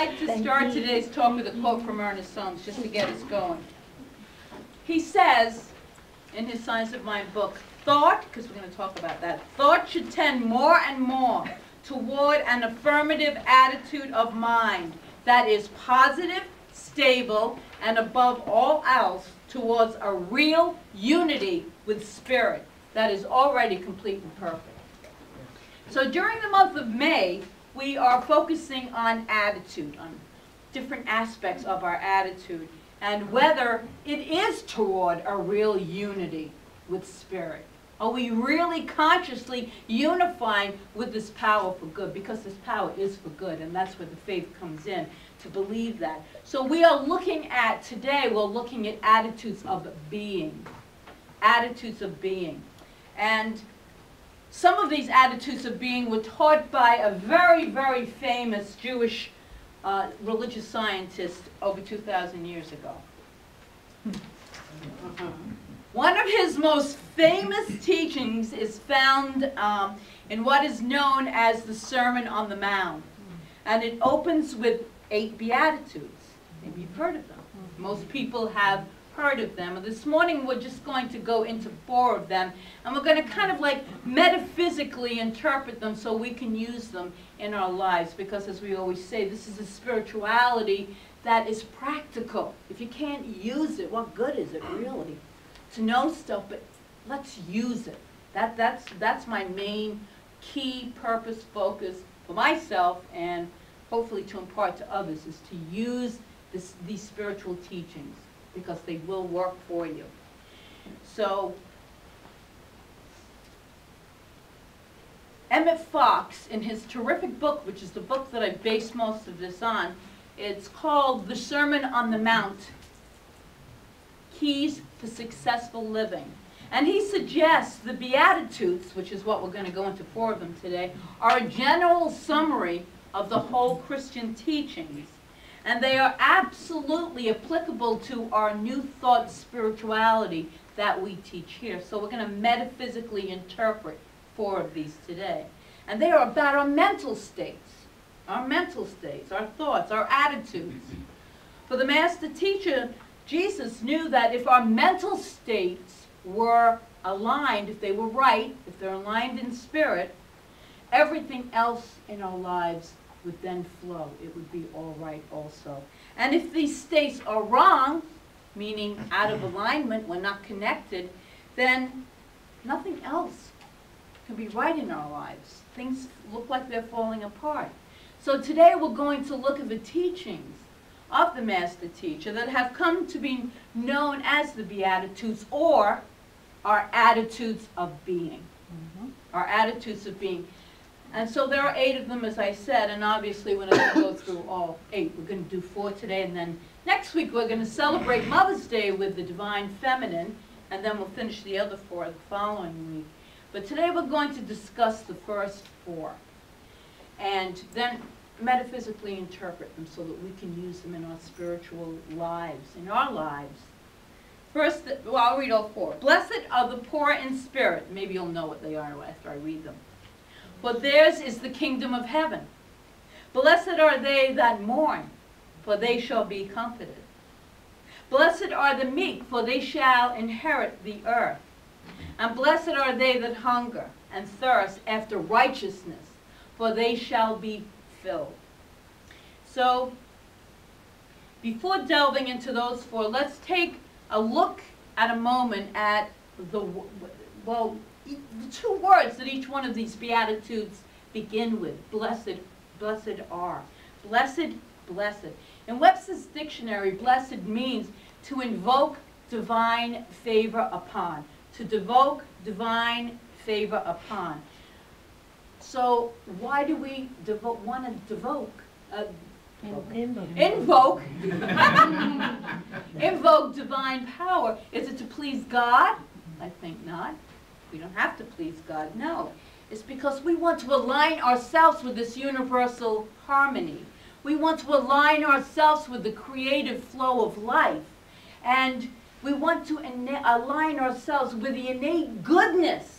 like to start today's talk with a quote from Ernest Holmes, just to get us going. He says, in his Science of Mind book, thought, because we're going to talk about that, thought should tend more and more toward an affirmative attitude of mind that is positive, stable, and above all else, towards a real unity with spirit that is already complete and perfect. So during the month of May, we are focusing on attitude, on different aspects of our attitude, and whether it is toward a real unity with spirit. Are we really consciously unifying with this power for good? Because this power is for good, and that's where the faith comes in, to believe that. So we are looking at, today, we're looking at attitudes of being. Attitudes of being. And some of these attitudes of being were taught by a very, very famous Jewish religious scientist over 2,000 years ago. One of his most famous teachings is found in what is known as the Sermon on the Mount. And it opens with 8 Beatitudes. Maybe you've heard of them. Most people have heard of them. And this morning we're just going to go into 4 of them. And we're going to kind of like metaphysically interpret them so we can use them in our lives. Because as we always say, this is a spirituality that is practical. If you can't use it, what good is it really? To know stuff, but let's use it. That's my main key purpose, focus for myself, and hopefully to impart to others, is to use these spiritual teachings, because they will work for you. So, Emmett Fox, in his terrific book, which is the book that I base most of this on, it's called The Sermon on the Mount, Keys to Successful Living. And he suggests the Beatitudes, which is what we're going to go into 4 of them today, are a general summary of the whole Christian teachings. And they are absolutely applicable to our New Thought spirituality that we teach here. So we're going to metaphysically interpret 4 of these today. And they are about our mental states, our thoughts, our attitudes. For the Master Teacher, Jesus knew that if our mental states were aligned, if they were right, if they're aligned in spirit, everything else in our lives would then flow. It would be all right also. And if these states are wrong, meaning out of alignment, we're not connected, then nothing else can be right in our lives. Things look like they're falling apart. So today we're going to look at the teachings of the Master Teacher that have come to be known as the Beatitudes, or our attitudes of being. Our attitudes of being. And so there are 8 of them, as I said, and obviously we're not going to go through all 8. We're going to do 4 today, and then next week we're going to celebrate Mother's Day with the Divine Feminine, and then we'll finish the other 4 the following week. But today we're going to discuss the first 4, and then metaphysically interpret them so that we can use them in our spiritual lives, in our lives. First, well, I'll read all 4. Blessed are the poor in spirit. Maybe you'll know what they are after I read them. For theirs is the kingdom of heaven. Blessed are they that mourn, for they shall be comforted. Blessed are the meek, for they shall inherit the earth. And blessed are they that hunger and thirst after righteousness, for they shall be filled. So, before delving into those 4, let's take a look at a moment at the 2 words that each one of these Beatitudes begin with. Blessed, blessed are. Blessed, blessed. In Webster's dictionary, blessed means to invoke divine favor upon. To devoke divine favor upon. So why do we want to invoke divine power? Is it to please God? I think not. We don't have to please God, no. It's because we want to align ourselves with this universal harmony. We want to align ourselves with the creative flow of life. And we want to align ourselves with the innate goodness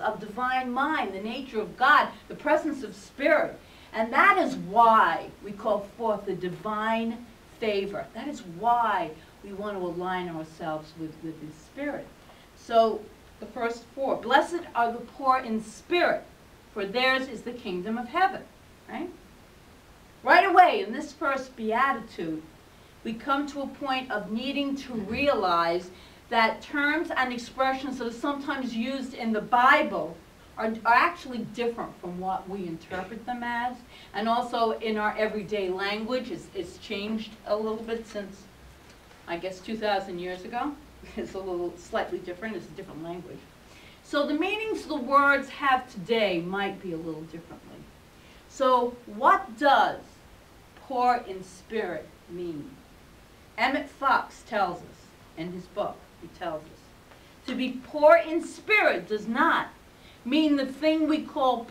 of divine mind, the nature of God, the presence of spirit. And that is why we call forth the divine favor. That is why we want to align ourselves with His Spirit. So the first four, blessed are the poor in spirit, for theirs is the kingdom of heaven. Right? Right away in this first beatitude, we come to a point of needing to realize that terms and expressions that are sometimes used in the Bible are actually different from what we interpret them as. And also in our everyday language, it's changed a little bit since, I guess, 2,000 years ago. It's a little slightly different. It's a different language. So the meanings the words have today might be a little differently. So what does poor in spirit mean? Emmett Fox tells us in his book, he tells us, to be poor in spirit does not mean the thing we call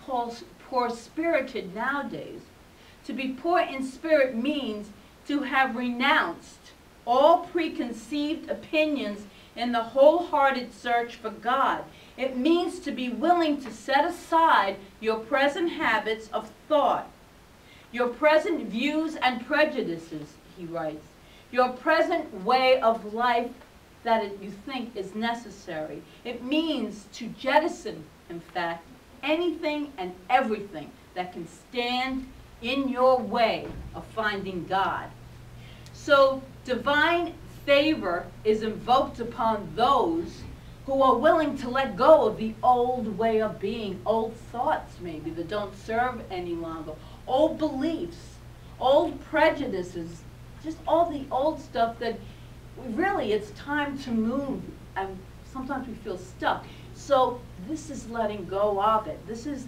poor-spirited nowadays. To be poor in spirit means to have renounced all preconceived opinions in the wholehearted search for God. It means to be willing to set aside your present habits of thought, your present views and prejudices, he writes, your present way of life that you think is necessary. It means to jettison, in fact, anything and everything that can stand in your way of finding God. So divine favor is invoked upon those who are willing to let go of the old way of being, old thoughts maybe that don't serve any longer, old beliefs, old prejudices, just all the old stuff that really it's time to move, and sometimes we feel stuck. So this is letting go of it. This is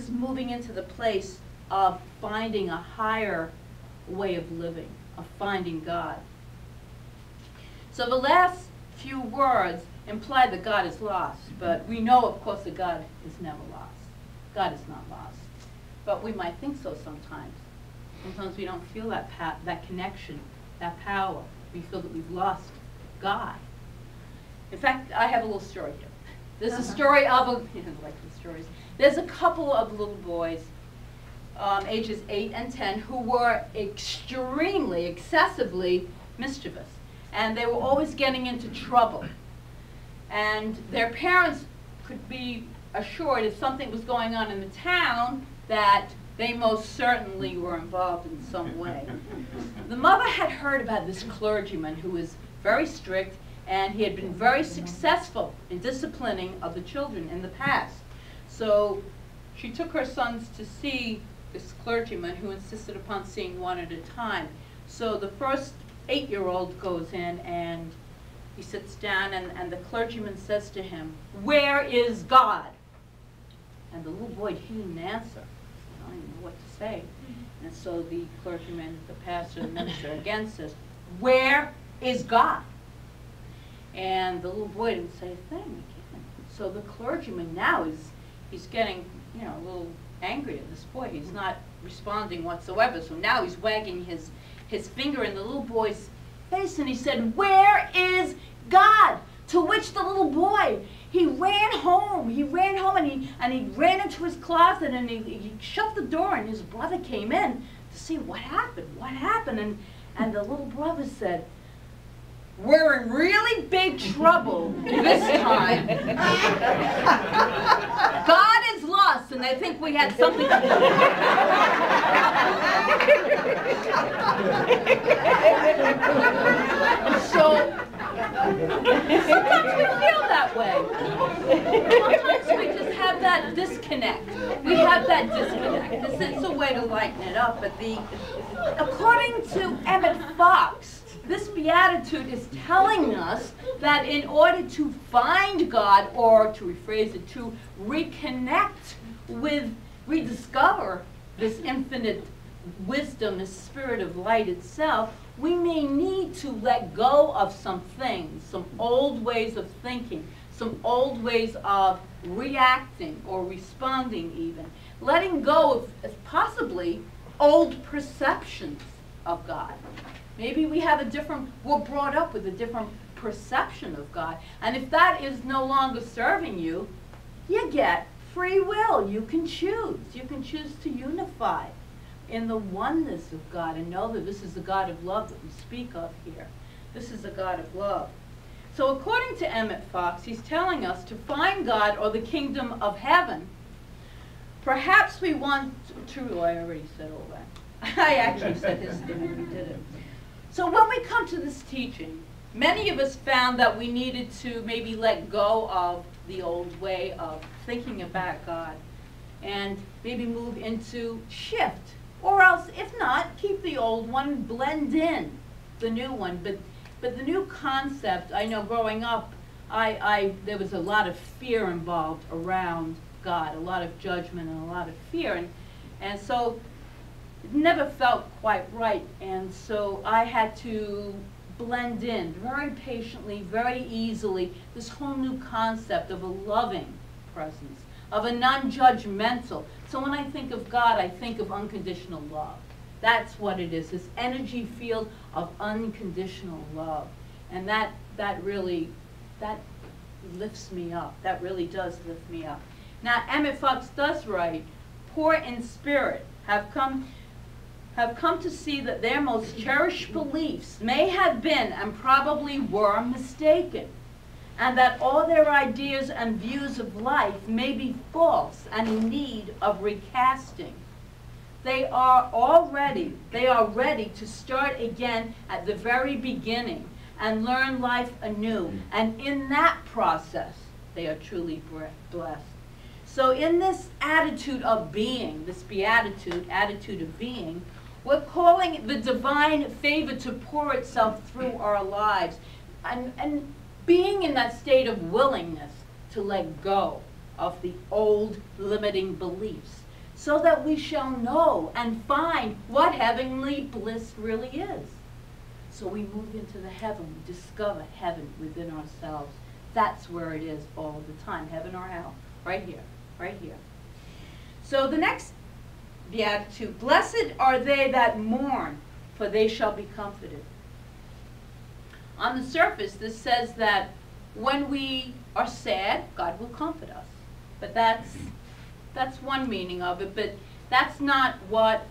moving into the place of finding a higher way of living, of finding God. So the last few words imply that God is lost, but we know, of course, that God is never lost. God is not lost. But we might think so sometimes. Sometimes we don't feel that connection, that power. We feel that we've lost God. In fact, I have a little story here. There's a story of a, you know, like the stories. There's a couple of little boys, ages 8 and 10, who were extremely, excessively mischievous. And they were always getting into trouble. And their parents could be assured if something was going on in the town that they most certainly were involved in some way. The mother had heard about this clergyman who was very strict, and he had been very successful in disciplining of the children in the past. So she took her sons to see this clergyman who insisted upon seeing one at a time. So the first 8-year-old goes in and he sits down, and the clergyman says to him, "Where is God?" And the little boy, he didn't answer. I don't even know what to say. And so the clergyman, the pastor, the minister again says, "Where is God?" And the little boy didn't say a thing again. So the clergyman now he's getting, you know, a little angry at this boy. He's not responding whatsoever. So now he's wagging his finger in the little boy's face, and he said, "Where is God?" To which the little boy, he ran home and he ran into his closet, and he shut the door, and his brother came in to see what happened, and the little brother said, "We're in really big trouble this time. God is lost, and I think we had something to do." So sometimes we feel that way. Sometimes we just have that disconnect. We have that disconnect. It's a way to lighten it up. But according to Emmett Fox, this beatitude is telling us that in order to find God, or to rephrase it, to reconnect with, rediscover this infinite wisdom, this spirit of light itself, we may need to let go of some things, some old ways of thinking, some old ways of reacting or responding even. Letting go of possibly old perceptions of God. Maybe we're brought up with a different perception of God. And if that is no longer serving you, you get free will. You can choose. You can choose to unify in the oneness of God and know that this is the God of love that we speak of here. This is the God of love. So according to Emmett Fox, he's telling us to find God or the kingdom of heaven. Perhaps we want to, I already said all that. I actually said his thing and we did it. So when we come to this teaching, many of us found that we needed to maybe let go of the old way of thinking about God and maybe move into shift. Or else, if not, keep the old one, blend in the new one. But the new concept, I know growing up, there was a lot of fear involved around God, a lot of judgment and a lot of fear. And so it never felt quite right. And so I had to blend in very patiently, very easily, this whole new concept of a loving presence, of a non-judgmental. So when I think of God, I think of unconditional love. That's what it is, this energy field of unconditional love. And that really lifts me up. That really does lift me up. Now, Emmett Fox does write, poor in spirit have come to see that their most cherished beliefs may have been and probably were mistaken, and that all their ideas and views of life may be false and in need of recasting. They are ready to start again at the very beginning and learn life anew. And in that process, they are truly blessed. So in this attitude of being, this beatitude, attitude of being, we're calling the divine favor to pour itself through our lives. And being in that state of willingness to let go of the old limiting beliefs so that we shall know and find what heavenly bliss really is. So we move into the heaven, we discover heaven within ourselves. That's where it is all the time, heaven or hell, right here, right here. So the next beatitude, blessed are they that mourn, for they shall be comforted. On the surface, this says that when we are sad, God will comfort us. But that's one meaning of it, but that's not what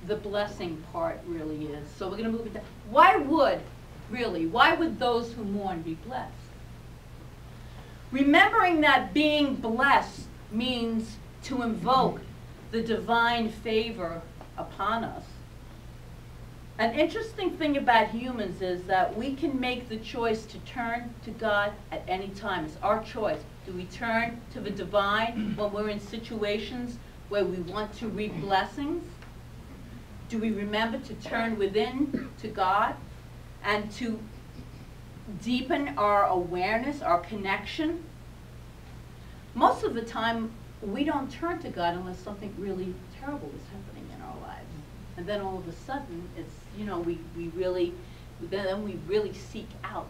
the blessing part really is. So we're going to move into, why would those who mourn be blessed? Remembering that being blessed means to invoke the divine favor upon us. An interesting thing about humans is that we can make the choice to turn to God at any time. It's our choice. Do we turn to the divine when we're in situations where we want to reap blessings? Do we remember to turn within to God and to deepen our awareness, our connection? Most of the time, we don't turn to God unless something really terrible is happening in our lives. And then all of a sudden, it's, you know, we really seek out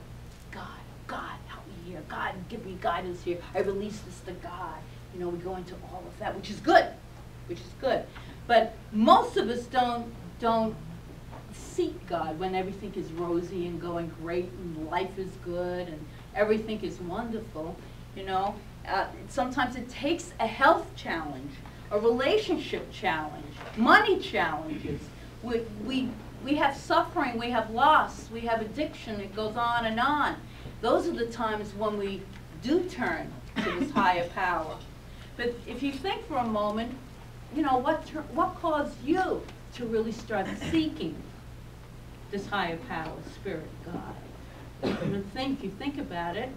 God, help me here. God, give me guidance here. I release this to God. You know, we go into all of that, which is good. But most of us don't seek God when everything is rosy and going great and life is good and everything is wonderful. You know, sometimes it takes a health challenge, a relationship challenge, money challenges. We have suffering, we have loss, we have addiction. It goes on and on. Those are the times when we do turn to this higher power. But if you think for a moment, you know, what caused you to really start seeking this higher power, Spirit, God? And if you think about it,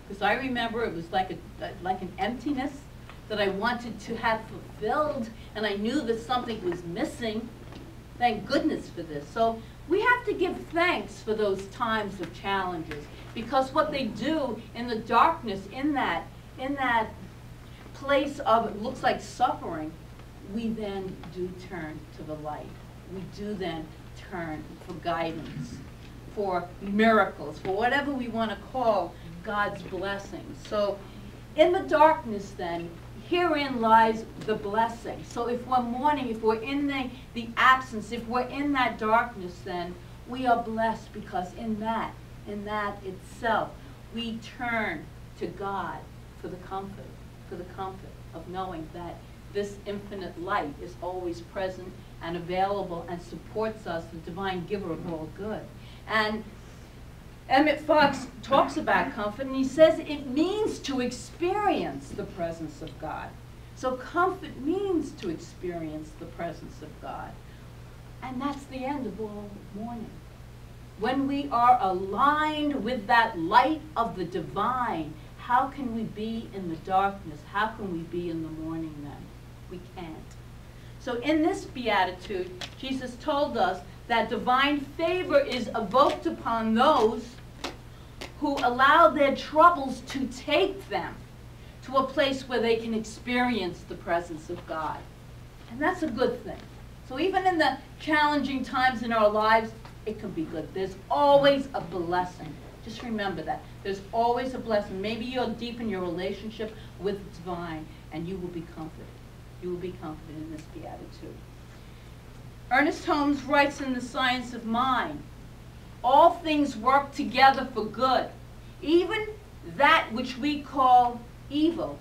because I remember it was like an emptiness that I wanted to have fulfilled, and I knew that something was missing. Thank goodness for this. So we have to give thanks for those times of challenges, because what they do in the darkness, in that place of it looks like suffering, we then do turn to the light. We do then turn for guidance, for miracles, for whatever we want to call God's blessings. So in the darkness then, herein lies the blessing. So if we're mourning, if we're in the absence, if we're in that darkness, then we are blessed, because in that itself, we turn to God for the comfort, for the comfort of knowing that this infinite light is always present and available and supports us, the divine giver of all good. And Emmett Fox talks about comfort, and he says it means to experience the presence of God. So comfort means to experience the presence of God. And that's the end of all mourning. When we are aligned with that light of the divine, how can we be in the darkness? How can we be in the morning then? We can't. So in this beatitude, Jesus told us that divine favor is evoked upon those who allow their troubles to take them to a place where they can experience the presence of God. And that's a good thing. So even in the challenging times in our lives, it can be good. There's always a blessing. Just remember that. There's always a blessing. Maybe you'll deepen your relationship with the divine, and you will be comforted. You will be comforted in this beatitude. Ernest Holmes writes in The Science of Mind, all things work together for good. Even that which we call evil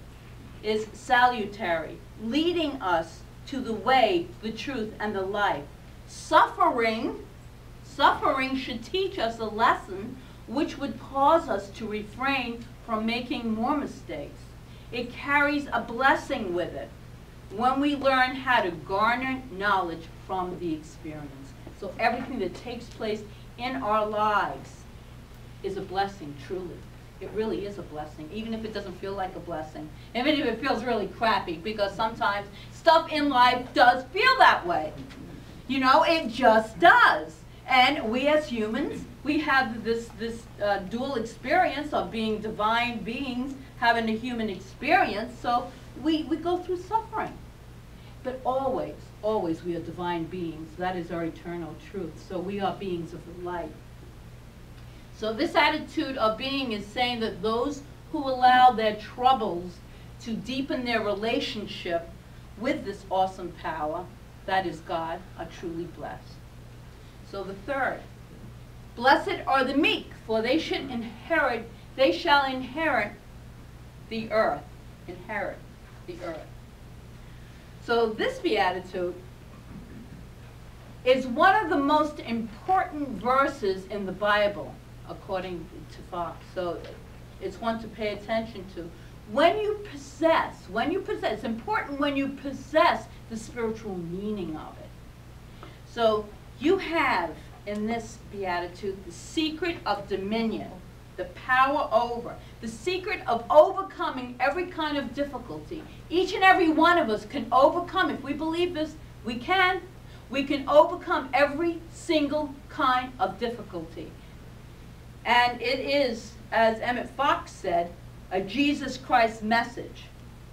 is salutary, leading us to the way, the truth, and the life. Suffering should teach us a lesson which would cause us to refrain from making more mistakes. It carries a blessing with it when we learn how to garner knowledge from the experience. So everything that takes place in our lives is a blessing, truly. It really is a blessing, even if it doesn't feel like a blessing. Even if it feels really crappy, because sometimes stuff in life does feel that way. You know, it just does. And we as humans, we have this dual experience of being divine beings, having a human experience, so we go through suffering. But always, always we are divine beings. That is our eternal truth. So we are beings of the light. So this attitude of being is saying that those who allow their troubles to deepen their relationship with this awesome power, that is God, are truly blessed. So the third, blessed are the meek, for they shall inherit the earth. Inherit the earth. So this beatitude is one of the most important verses in the Bible, according to Fox. So it's one to pay attention to. When you possess, it's important when you possess the spiritual meaning of it. So you have in this beatitude the secret of dominion, the power over, the secret of overcoming every kind of difficulty. Each and every one of us can overcome. If we believe this, we can. We can overcome every single kind of difficulty. And it is, as Emmett Fox said, a Jesus Christ message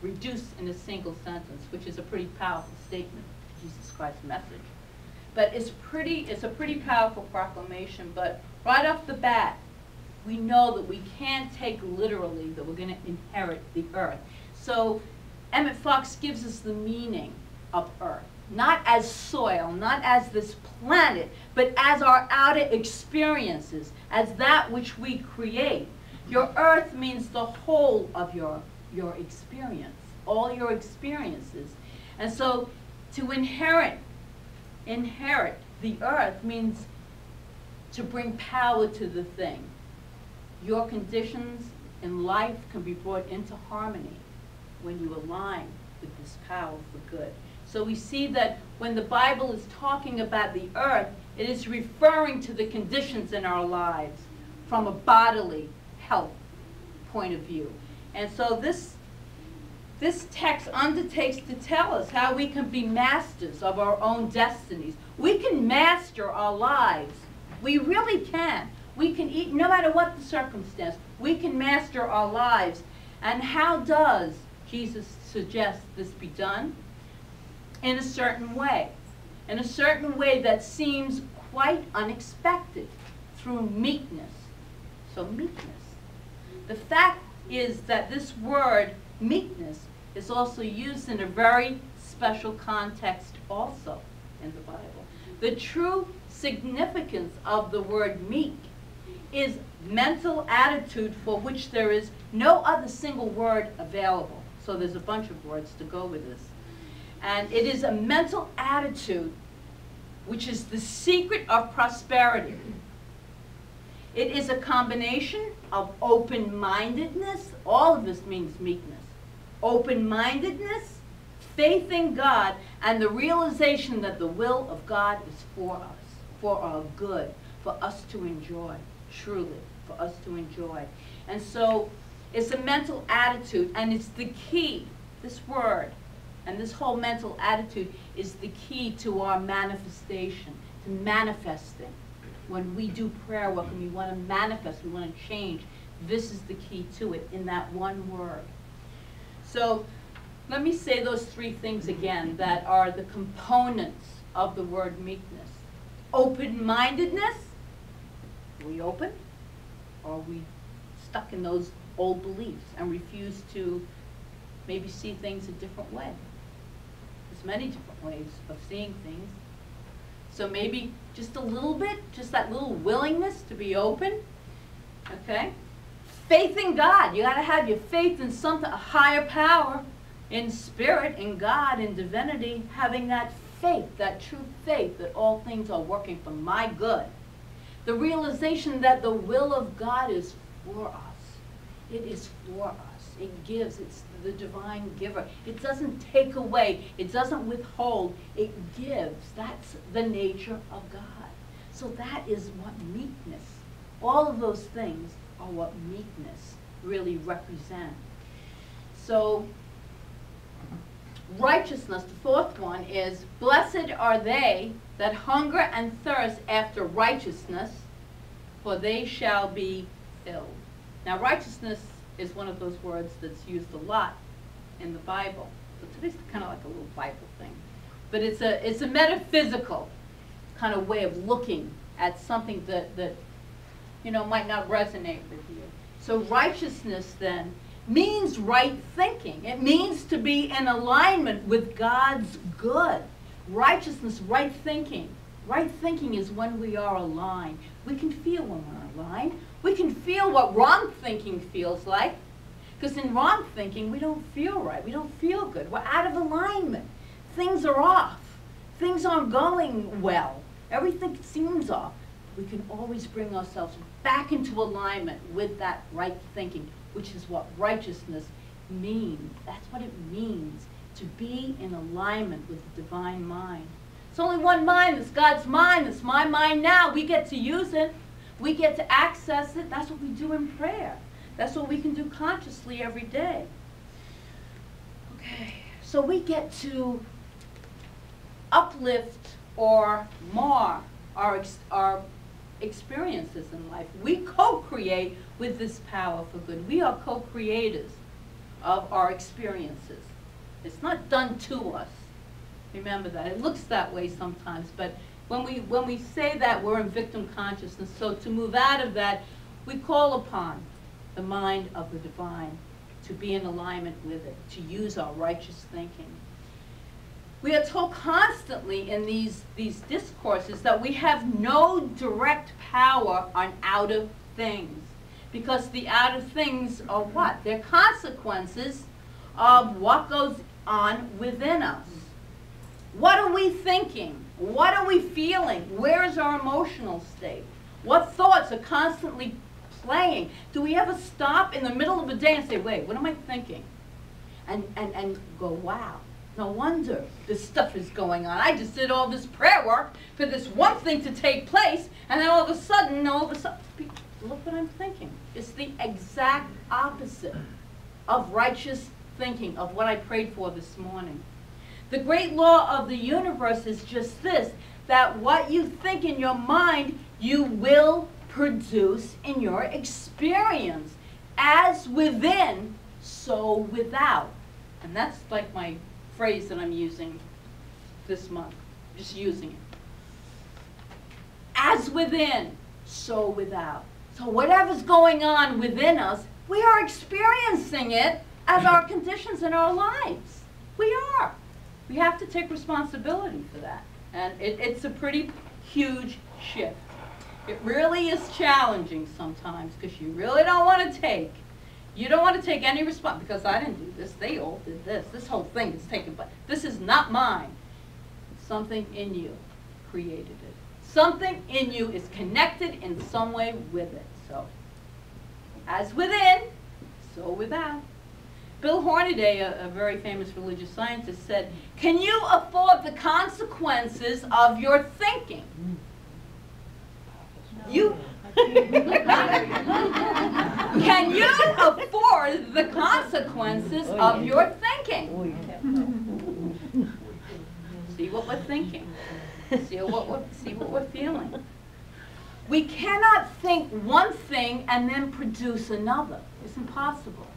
reduced in a single sentence, which is a pretty powerful statement, Jesus Christ message. But it's a pretty powerful proclamation. But right off the bat, we know that we can't take literally that we're going to inherit the earth. So Emmett Fox gives us the meaning of earth. Not as soil, not as this planet, but as our outer experiences, as that which we create. Your earth means the whole of your experience, all your experiences. And so to inherit the earth means to bring power to the thing. Your conditions in life can be brought into harmony when you align with this power for good. So we see that when the Bible is talking about the earth, it is referring to the conditions in our lives from a bodily health point of view. And so this text undertakes to tell us how we can be masters of our own destinies. We can master our lives. We really can. We can eat, no matter what the circumstance, we can master our lives. And how does Jesus suggest this be done? In a certain way. In a certain way that seems quite unexpected, through meekness. So meekness. The fact is that this word, meekness, is also used in a very special context also in the Bible. The true significance of the word meek is mental attitude for which there is no other single word available. So there's a bunch of words to go with this. And it is a mental attitude which is the secret of prosperity. It is a combination of open-mindedness. All of this means meekness. Open-mindedness, faith in God, and the realization that the will of God is for us, for our good, for us to enjoy, truly, for us to enjoy. And so it's a mental attitude, and it's the key, this word, and this whole mental attitude is the key to our manifestation, to manifesting. When we do prayer work and we want to manifest, we want to change, this is the key to it in that one word. So let me say those three things again that are the components of the word meekness. Open-mindedness, are we open? Or are we stuck in those old beliefs and refuse to maybe see things a different way? There's many different ways of seeing things. So maybe just a little bit, just that little willingness to be open, okay? Faith in God. You got to have your faith in something, a higher power, in spirit, in God, in divinity, having that faith, that true faith that all things are working for my good. The realization that the will of God is for us. It is for us. It gives. It's the divine giver. It doesn't take away. It doesn't withhold. It gives. That's the nature of God. So that is what meekness, all of those things are what meekness really represent. So righteousness, the fourth one, is blessed are they that hunger and thirst after righteousness, for they shall be filled. Now righteousness is one of those words that's used a lot in the Bible. So today's kind of like a little Bible thing. But it's a metaphysical kind of way of looking at something that you know, might not resonate with you. So righteousness then means right thinking. It means to be in alignment with God's good. Righteousness, right thinking. Right thinking is when we are aligned. We can feel when we're aligned. We can feel what wrong thinking feels like. Because in wrong thinking, we don't feel right. We don't feel good. We're out of alignment. Things are off. Things aren't going well. Everything seems off. We can always bring ourselves back into alignment with that right thinking, which is what righteousness means. That's what it means, to be in alignment with the divine mind. It's only one mind. It's God's mind. It's my mind now. We get to use it. We get to access it. That's what we do in prayer. That's what we can do consciously every day. Okay, so we get to uplift or mar our experiences in life. We co-create with this power for good. We are co-creators of our experiences. It's not done to us. Remember that. It looks that way sometimes, but when we say that, we're in victim consciousness. So to move out of that, we call upon the mind of the divine to be in alignment with it, to use our righteous thinking. We are told constantly in these discourses that we have no direct power on outer things, because the outer things are what? They're consequences of what goes on within us. What are we thinking? What are we feeling? Where is our emotional state? What thoughts are constantly playing? Do we ever stop in the middle of the day and say, wait, what am I thinking? And go, wow, no wonder this stuff is going on. I just did all this prayer work for this one thing to take place, and then all of a sudden, look what I'm thinking. It's the exact opposite of righteous thinking, of what I prayed for this morning. The great law of the universe is just this, that what you think in your mind, you will produce in your experience. As within, so without. And that's like my phrase that I'm using this month, just using it. As within, so without. So whatever's going on within us, we are experiencing it as our conditions in our lives. We are. We have to take responsibility for that. And it's a pretty huge shift. It really is challenging sometimes, because you really don't want to take You don't want to take any response, because I didn't do this, they all did this. This whole thing is taken, but this is not mine. Something in you created it. Something in you is connected in some way with it. So, as within, so without. Bill Hornaday, a very famous religious scientist, said, "Can you afford the consequences of your thinking?" You can you afford the consequences of your thinking? See what we're thinking. See what we're feeling. We cannot think one thing and then produce another. It's impossible.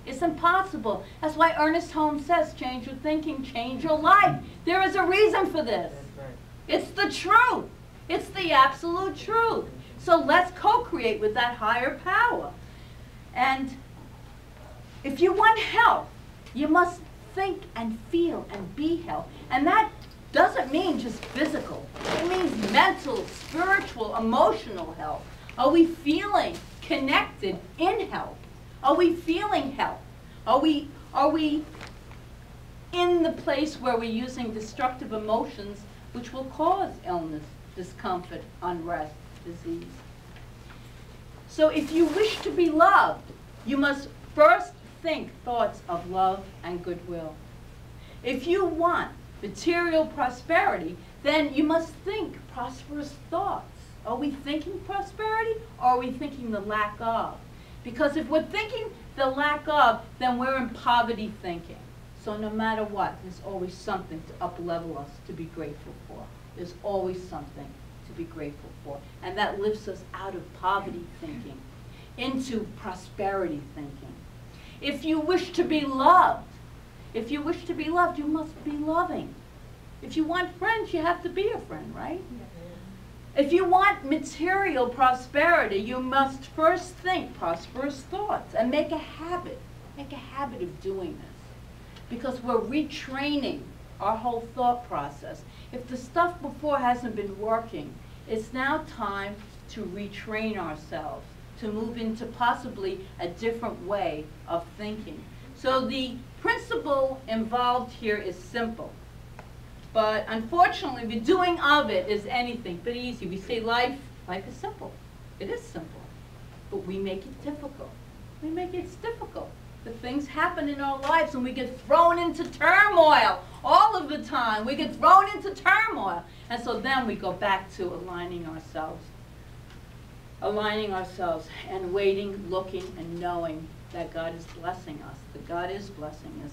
It's impossible. That's why Ernest Holmes says, change your thinking, change your life. There is a reason for this. It's the truth. It's the absolute truth. So let's co-create with that higher power. And if you want health, you must think and feel and be health. And that doesn't mean just physical. It means mental, spiritual, emotional health. Are we feeling connected in health? Are we feeling health? Are we in the place where we're using destructive emotions which will cause illness, discomfort, unrest, disease? So if you wish to be loved, you must first think thoughts of love and goodwill. If you want material prosperity, then you must think prosperous thoughts. Are we thinking prosperity, or are we thinking the lack of? Because if we're thinking the lack of, then we're in poverty thinking. So no matter what, there's always something to up-level us to be grateful for. There's always something to be grateful for. And that lifts us out of poverty thinking into prosperity thinking. If you wish to be loved, you must be loving. If you want friends, you have to be a friend, right? If you want material prosperity, you must first think prosperous thoughts and make a habit of doing this. Because we're retraining our whole thought process. If the stuff before hasn't been working, it's now time to retrain ourselves, to move into possibly a different way of thinking. So the principle involved here is simple. But unfortunately, the doing of it is anything but easy. We say life is simple. It is simple. But we make it difficult. We make it difficult. The things happen in our lives and we get thrown into turmoil all of the time. We get thrown into turmoil. And so then we go back to aligning ourselves and waiting, looking, and knowing that God is blessing us, that God is blessing us.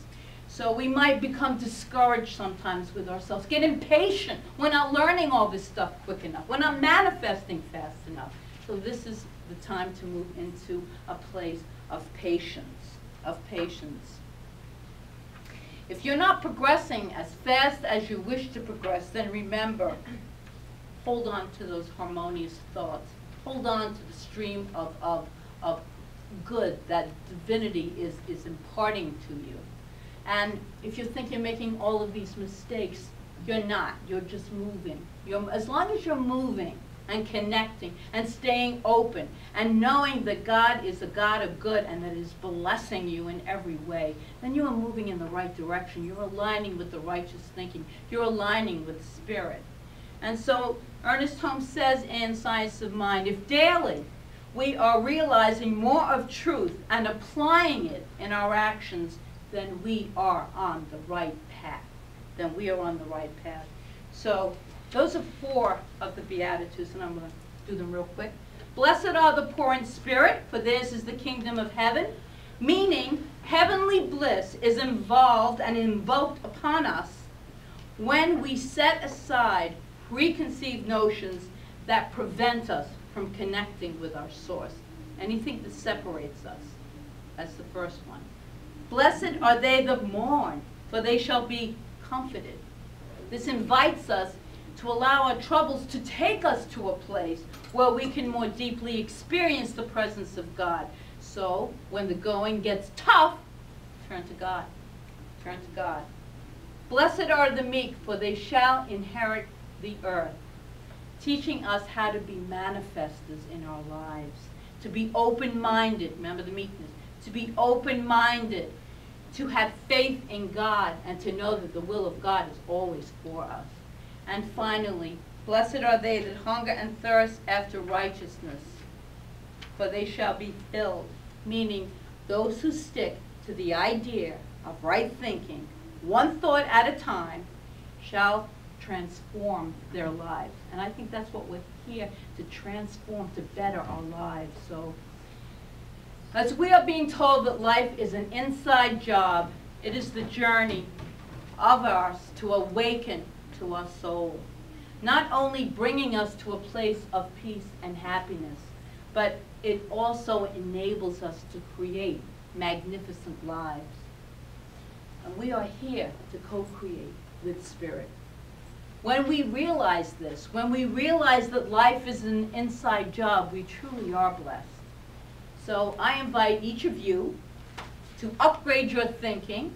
So we might become discouraged sometimes with ourselves, get impatient. We're not learning all this stuff quick enough. We're not manifesting fast enough. So this is the time to move into a place of patience, If you're not progressing as fast as you wish to progress, then remember, hold on to those harmonious thoughts. Hold on to the stream of good that divinity is imparting to you. And if you think you're making all of these mistakes, you're not. You're just moving. As long as you're moving and connecting and staying open and knowing that God is a God of good and that is blessing you in every way, then you are moving in the right direction. You're aligning with the righteous thinking. You're aligning with Spirit. And so Ernest Holmes says in Science of Mind, if daily we are realizing more of truth and applying it in our actions, then we are on the right path. So those are 4 of the Beatitudes, and I'm going to do them real quick. Blessed are the poor in spirit, for theirs is the kingdom of heaven. Meaning, heavenly bliss is involved and invoked upon us when we set aside preconceived notions that prevent us from connecting with our source. Anything that separates us. That's the first one. Blessed are they that mourn, for they shall be comforted. This invites us to allow our troubles to take us to a place where we can more deeply experience the presence of God. So, when the going gets tough, turn to God. Turn to God. Blessed are the meek, for they shall inherit the earth. Teaching us how to be manifestors in our lives. To be open-minded, remember the meekness. to be open-minded, to have faith in God, and to know that the will of God is always for us. And finally, blessed are they that hunger and thirst after righteousness, for they shall be filled. Meaning, those who stick to the idea of right thinking, one thought at a time, shall transform their lives. And I think that's what we're here to transform, to better our lives. So, as we are being told that life is an inside job, it is the journey of ours to awaken to our soul. Not only bringing us to a place of peace and happiness, but it also enables us to create magnificent lives. And we are here to co-create with Spirit. When we realize this, when we realize that life is an inside job, we truly are blessed. So I invite each of you to upgrade your thinking,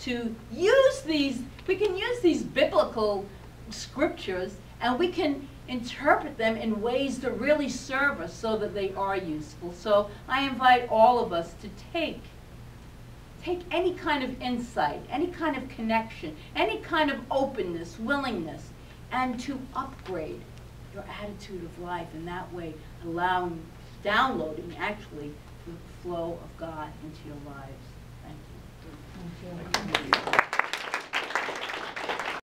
to use these, we can use these biblical scriptures and we can interpret them in ways that really serve us so that they are useful. So I invite all of us to take any kind of insight, any kind of connection, any kind of openness, willingness, and to upgrade your attitude of life in that way, downloading actually the flow of God into your lives. Thank you. Thank you.